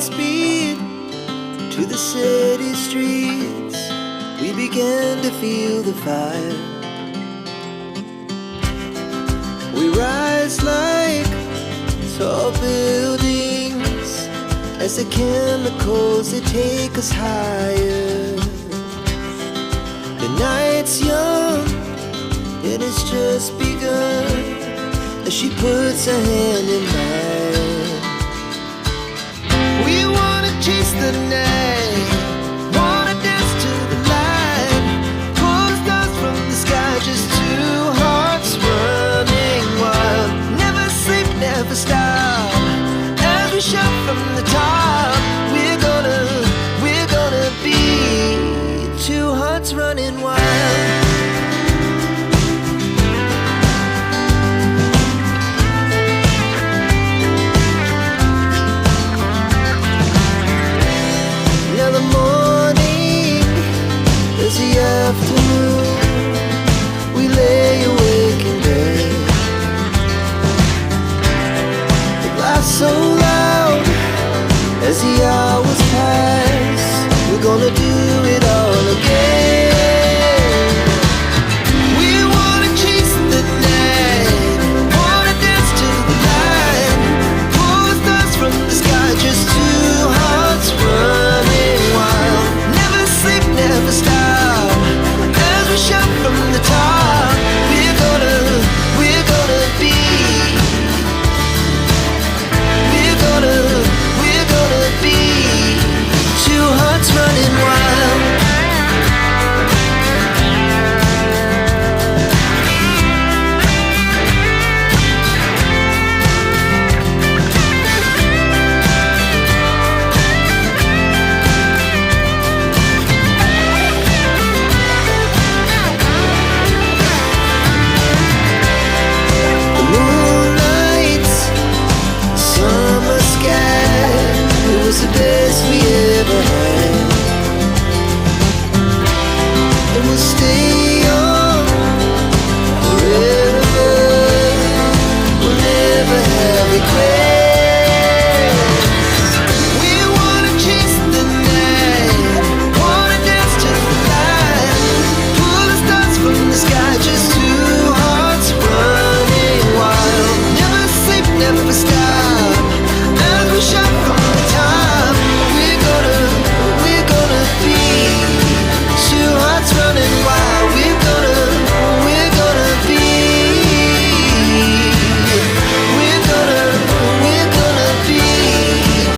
speed to the city streets. We began to feel the fire. We rise like tall buildings as the chemicals, they take us higher. The night's young and it's just begun as she puts her hand in mine. We wanna chase the night, wanna dance to the light, pull the stars from the sky, just two hearts running wild. Never sleep, never stop, as we shout from the top. We're gonna be two hearts running wild. The afternoon, we lay awake in bed. The glass so loud as the hours pass. We're gonna do